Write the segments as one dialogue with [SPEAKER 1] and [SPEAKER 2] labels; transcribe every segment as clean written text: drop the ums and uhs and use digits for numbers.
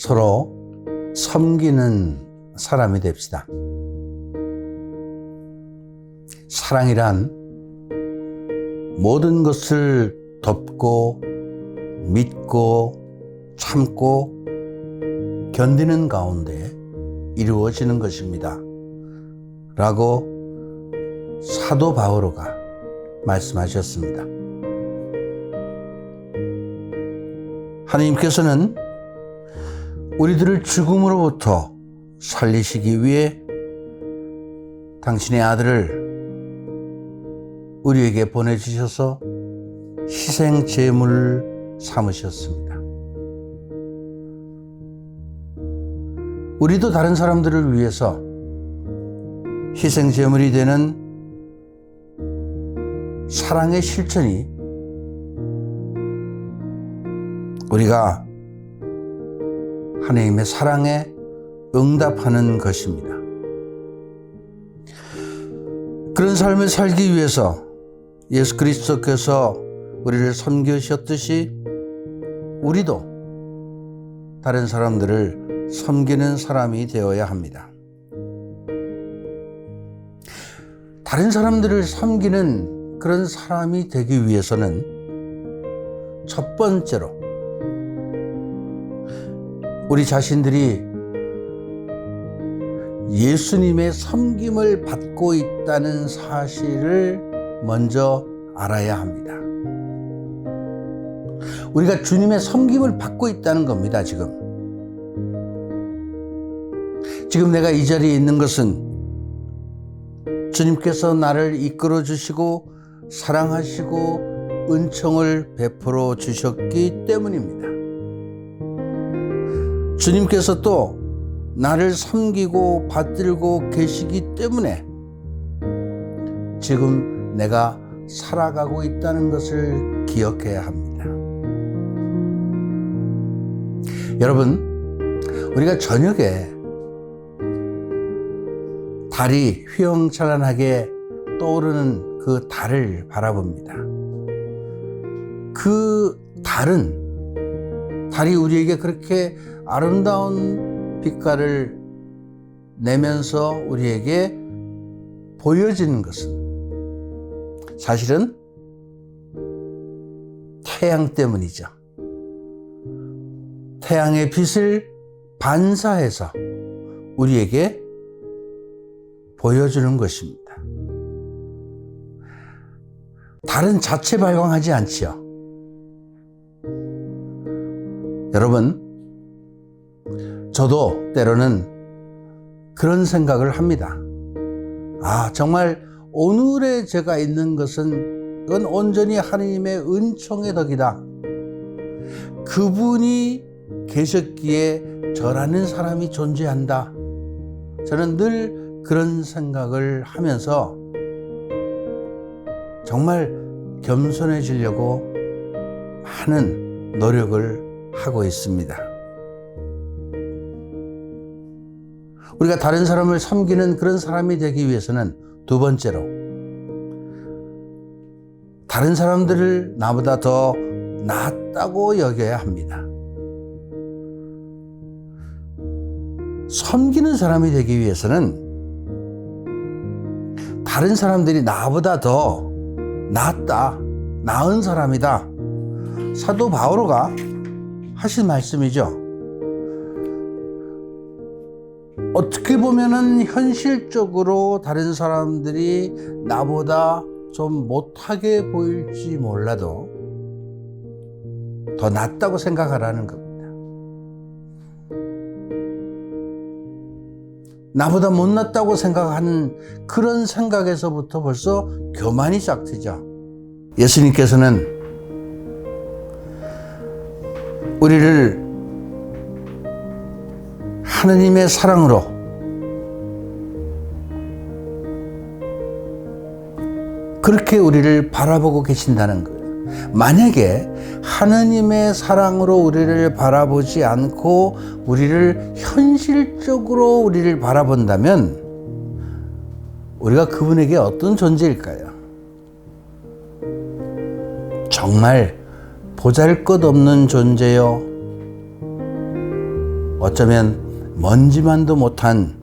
[SPEAKER 1] 서로 섬기는 사람이 됩시다. 사랑이란 모든 것을 덮고 믿고 참고 견디는 가운데 이루어지는 것입니다. 라고 사도 바오로가 말씀하셨습니다. 하나님께서는 우리들을 죽음으로부터 살리시기 위해 당신의 아들을 우리에게 보내주셔서 희생 제물을 삼으셨습니다. 우리도 다른 사람들을 위해서 희생 제물이 되는 사랑의 실천이 우리가 하나님의 사랑에 응답하는 것입니다. 그런 삶을 살기 위해서 예수 그리스도께서 우리를 섬기셨듯이 우리도 다른 사람들을 섬기는 사람이 되어야 합니다. 다른 사람들을 섬기는 그런 사람이 되기 위해서는 첫 번째로 우리 자신들이 예수님의 섬김을 받고 있다는 사실을 먼저 알아야 합니다. 우리가 주님의 섬김을 받고 있다는 겁니다. 지금 내가 이 자리에 있는 것은 주님께서 나를 이끌어 주시고 사랑하시고 은총을 베풀어 주셨기 때문입니다. 주님께서 또 나를 섬기고 받들고 계시기 때문에 지금 내가 살아가고 있다는 것을 기억해야 합니다. 여러분, 우리가 저녁에 달이 휘황찬란하게 떠오르는 그 달을 바라봅니다. 그 달이 우리에게 그렇게 아름다운 빛깔을 내면서 우리에게 보여지는 것은 사실은 태양 때문이죠. 태양의 빛을 반사해서 우리에게 보여주는 것입니다. 달은 자체 발광하지 않지요. 여러분, 저도 때로는 그런 생각을 합니다. 정말 오늘의 제가 있는 것은 그건 온전히 하나님의 은총의 덕이다. 그분이 계셨기에 저라는 사람이 존재한다. 저는 늘 그런 생각을 하면서 정말 겸손해지려고 많은 노력을 하고 있습니다. 우리가 다른 사람을 섬기는 그런 사람이 되기 위해서는 두 번째로 다른 사람들을 나보다 더 낫다고 여겨야 합니다. 섬기는 사람이 되기 위해서는 다른 사람들이 나보다 더 낫다, 나은 사람이다. 사도 바오로가 하신 말씀이죠. 어떻게 보면은 현실적으로 다른 사람들이 나보다 좀 못하게 보일지 몰라도 더 낫다고 생각하라는 겁니다. 나보다 못났다고 생각하는 그런 생각에서부터 벌써 교만이 싹트죠. 예수님께서는 우리를 하느님의 사랑으로 그렇게 우리를 바라보고 계신다는 거예요. 만약에 하느님의 사랑으로 우리를 바라보지 않고 우리를 현실적으로 우리를 바라본다면 우리가 그분에게 어떤 존재일까요? 정말 보잘것없는 존재요. 어쩌면 먼지만도 못한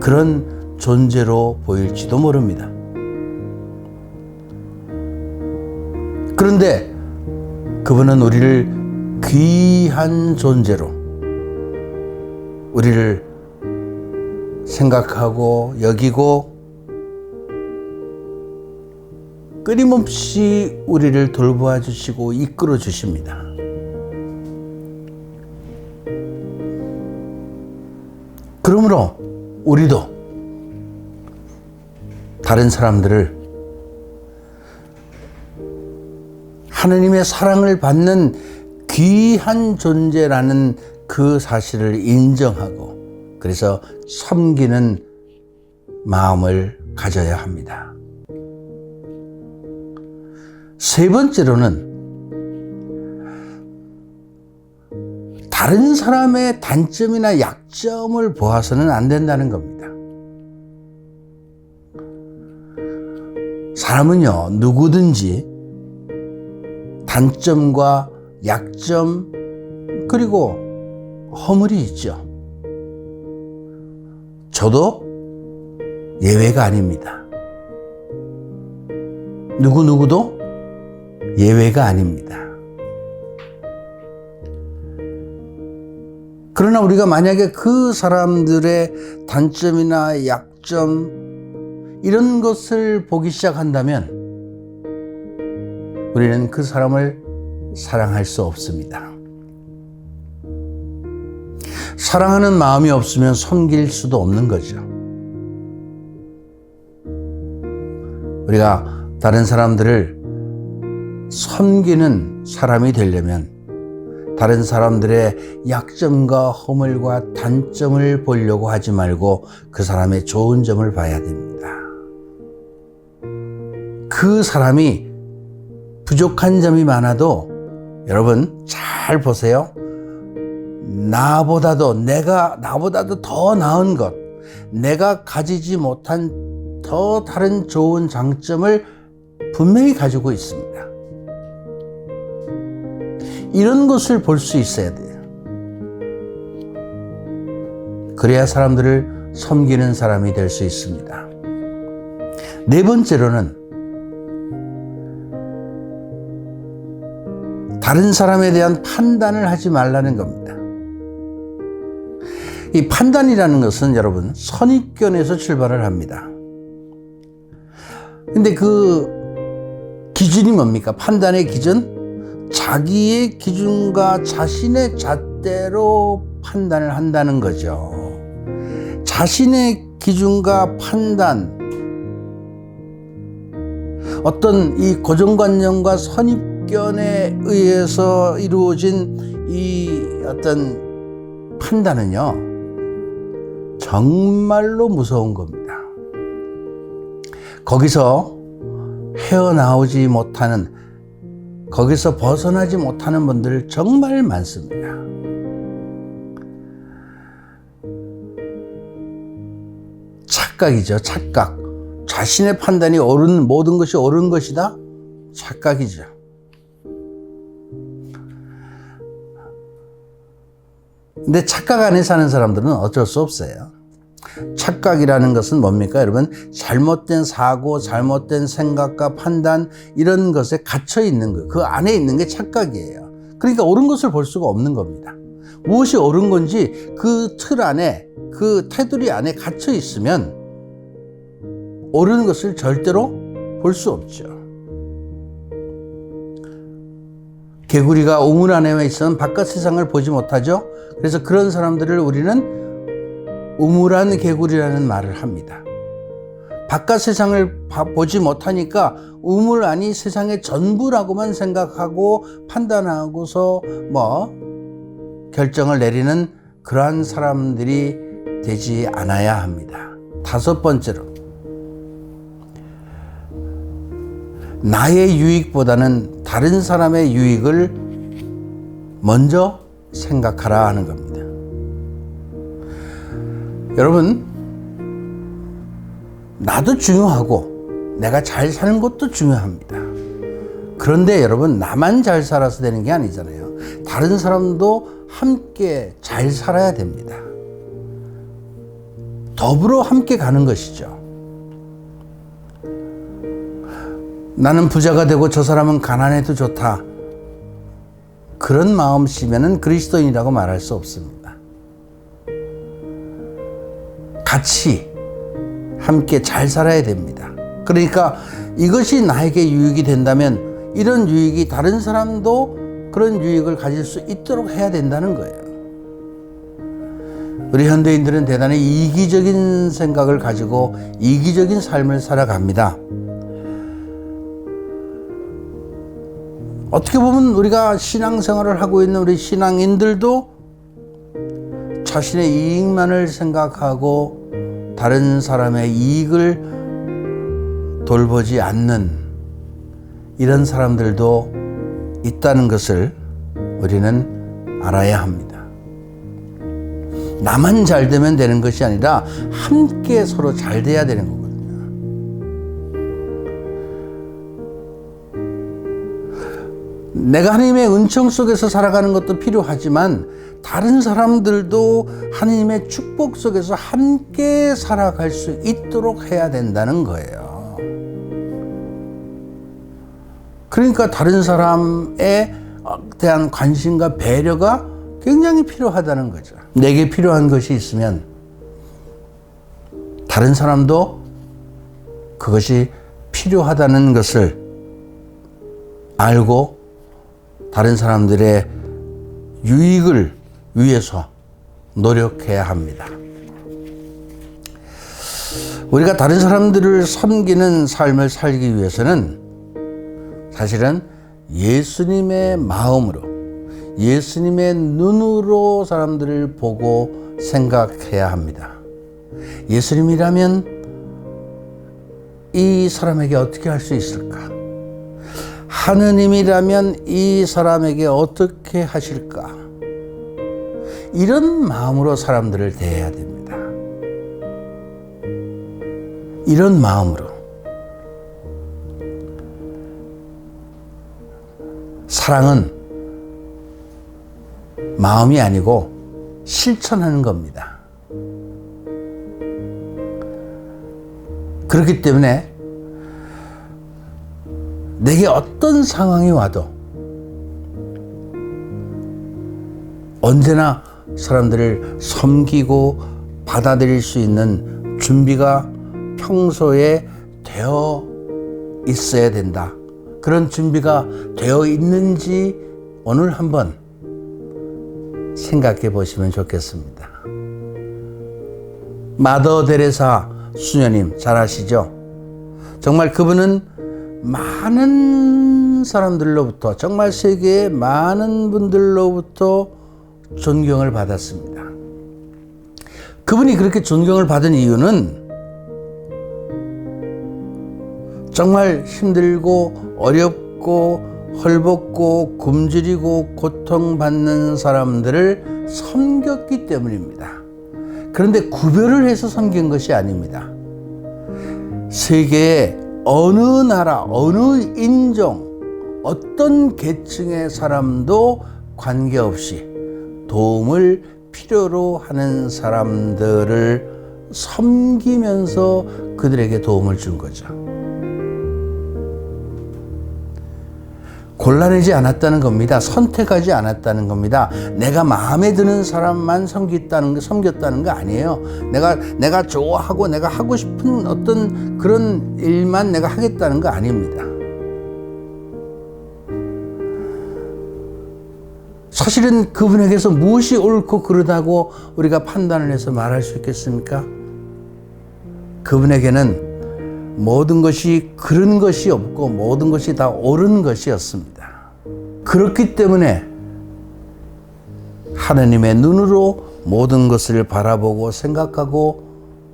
[SPEAKER 1] 그런 존재로 보일지도 모릅니다. 그런데 그분은 우리를 귀한 존재로 우리를 생각하고 여기고 끊임없이 우리를 돌보아 주시고 이끌어 주십니다. 그러므로 우리도 다른 사람들을 하느님의 사랑을 받는 귀한 존재라는 그 사실을 인정하고 그래서 섬기는 마음을 가져야 합니다. 세 번째로는 다른 사람의 단점이나 약점을 보아서는 안 된다는 겁니다. 사람은요, 누구든지 단점과 약점 그리고 허물이 있죠. 저도 예외가 아닙니다. 누구도 예외가 아닙니다. 그러나 우리가 만약에 그 사람들의 단점이나 약점 이런 것을 보기 시작한다면 우리는 그 사람을 사랑할 수 없습니다. 사랑하는 마음이 없으면 섬길 수도 없는 거죠. 우리가 다른 사람들을 섬기는 사람이 되려면 다른 사람들의 약점과 허물과 단점을 보려고 하지 말고 그 사람의 좋은 점을 봐야 됩니다. 그 사람이 부족한 점이 많아도 여러분 잘 보세요. 나보다도 더 나은 것, 내가 가지지 못한 더 다른 좋은 장점을 분명히 가지고 있습니다. 이런 것을 볼 수 있어야 돼요. 그래야 사람들을 섬기는 사람이 될 수 있습니다. 네 번째로는 다른 사람에 대한 판단을 하지 말라는 겁니다. 이 판단이라는 것은 여러분 선입견에서 출발을 합니다. 근데 그 기준이 뭡니까? 판단의 기준? 자기의 기준과 자신의 잣대로 판단을 한다는 거죠. 자신의 기준과 판단, 어떤 이 고정관념과 선입견에 의해서 이루어진 이 어떤 판단은요, 정말로 무서운 겁니다. 거기서 헤어나오지 못하는, 거기서 벗어나지 못하는 분들 정말 많습니다. 착각이죠, 착각. 자신의 판단이 옳은, 모든 것이 옳은 것이다? 착각이죠. 근데 착각 안에 사는 사람들은 어쩔 수 없어요. 착각이라는 것은 뭡니까? 여러분, 잘못된 사고, 잘못된 생각과 판단, 이런 것에 갇혀 있는 거예요. 그 안에 있는 게 착각이에요. 그러니까 옳은 것을 볼 수가 없는 겁니다. 무엇이 옳은 건지 그 틀 안에, 그 테두리 안에 갇혀 있으면 옳은 것을 절대로 볼 수 없죠. 개구리가 우물 안에 있으면 바깥 세상을 보지 못하죠. 그래서 그런 사람들을 우리는 우물안 개구리라는 말을 합니다. 바깥 세상을 보지 못하니까 우물 안이 세상의 전부라고만 생각하고 판단하고서 결정을 내리는 그러한 사람들이 되지 않아야 합니다. 다섯 번째로, 나의 유익보다는 다른 사람의 유익을 먼저 생각하라 하는 겁니다. 여러분, 나도 중요하고 내가 잘 사는 것도 중요합니다. 그런데 여러분, 나만 잘 살아서 되는 게 아니잖아요. 다른 사람도 함께 잘 살아야 됩니다. 더불어 함께 가는 것이죠. 나는 부자가 되고 저 사람은 가난해도 좋다. 그런 마음씨면은 그리스도인이라고 말할 수 없습니다. 같이 함께 잘 살아야 됩니다. 그러니까 이것이 나에게 유익이 된다면 이런 유익이 다른 사람도 그런 유익을 가질 수 있도록 해야 된다는 거예요. 우리 현대인들은 대단히 이기적인 생각을 가지고 이기적인 삶을 살아갑니다. 어떻게 보면 우리가 신앙생활을 하고 있는 우리 신앙인들도 자신의 이익만을 생각하고 다른 사람의 이익을 돌보지 않는 이런 사람들도 있다는 것을 우리는 알아야 합니다. 나만 잘 되면 되는 것이 아니라 함께 서로 잘 돼야 되는 거거든요. 내가 하나님의 은총 속에서 살아가는 것도 필요하지만 다른 사람들도 하나님의 축복 속에서 함께 살아갈 수 있도록 해야 된다는 거예요. 그러니까 다른 사람에 대한 관심과 배려가 굉장히 필요하다는 거죠. 내게 필요한 것이 있으면 다른 사람도 그것이 필요하다는 것을 알고 다른 사람들의 유익을 위해서 노력해야 합니다. 우리가 다른 사람들을 섬기는 삶을 살기 위해서는 사실은 예수님의 마음으로, 예수님의 눈으로 사람들을 보고 생각해야 합니다. 예수님이라면 이 사람에게 어떻게 할 수 있을까? 하느님이라면 이 사람에게 어떻게 하실까? 이런 마음으로 사람들을 대해야 됩니다. 이런 마음으로. 사랑은 마음이 아니고 실천하는 겁니다. 그렇기 때문에 내게 어떤 상황이 와도 언제나 사람들을 섬기고 받아들일 수 있는 준비가 평소에 되어 있어야 된다. 그런 준비가 되어 있는지 오늘 한번 생각해 보시면 좋겠습니다. 마더 데레사 수녀님 잘 아시죠? 정말 그분은 많은 사람들로부터, 정말 세계의 많은 분들로부터 존경을 받았습니다. 그분이 그렇게 존경을 받은 이유는 정말 힘들고 어렵고 헐벗고 굶주리고 고통받는 사람들을 섬겼기 때문입니다. 그런데 구별을 해서 섬긴 것이 아닙니다. 세계의 어느 나라, 어느 인종, 어떤 계층의 사람도 관계없이 도움을 필요로 하는 사람들을 섬기면서 그들에게 도움을 준 거죠. 골라내지 않았다는 겁니다. 선택하지 않았다는 겁니다. 내가 마음에 드는 사람만 섬겼다는 거 아니에요. 내가 좋아하고 내가 하고 싶은 어떤 그런 일만 내가 하겠다는 거 아닙니다. 사실은 그분에게서 무엇이 옳고 그르다고 우리가 판단을 해서 말할 수 있겠습니까? 그분에게는 모든 것이 그른 것이 없고 모든 것이 다 옳은 것이었습니다. 그렇기 때문에 하느님의 눈으로 모든 것을 바라보고 생각하고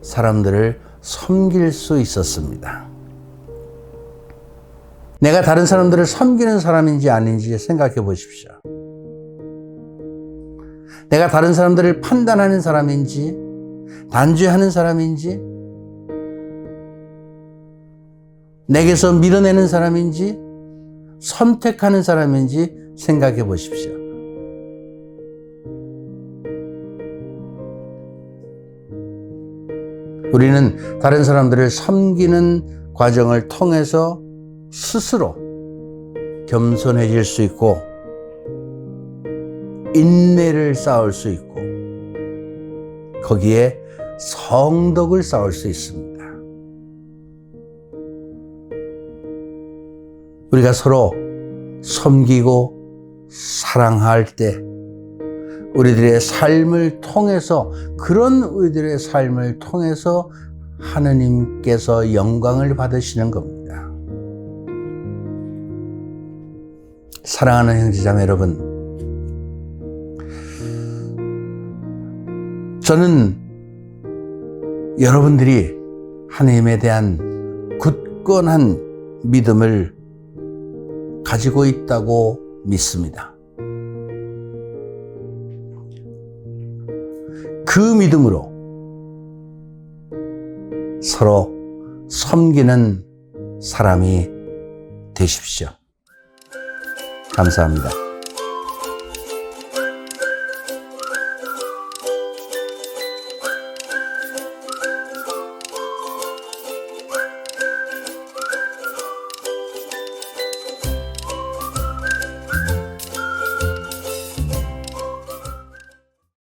[SPEAKER 1] 사람들을 섬길 수 있었습니다. 내가 다른 사람들을 섬기는 사람인지 아닌지 생각해 보십시오. 내가 다른 사람들을 판단하는 사람인지 단죄하는 사람인지 내게서 밀어내는 사람인지 선택하는 사람인지 생각해 보십시오. 우리는 다른 사람들을 섬기는 과정을 통해서 스스로 겸손해질 수 있고 인내를 쌓을 수 있고 거기에 성덕을 쌓을 수 있습니다. 우리가 서로 섬기고 사랑할 때 우리들의 삶을 통해서 그런 우리들의 삶을 통해서 하느님께서 영광을 받으시는 겁니다. 사랑하는 형제자매 여러분, 저는 여러분들이 하나님에 대한 굳건한 믿음을 가지고 있다고 믿습니다. 그 믿음으로 서로 섬기는 사람이 되십시오. 감사합니다.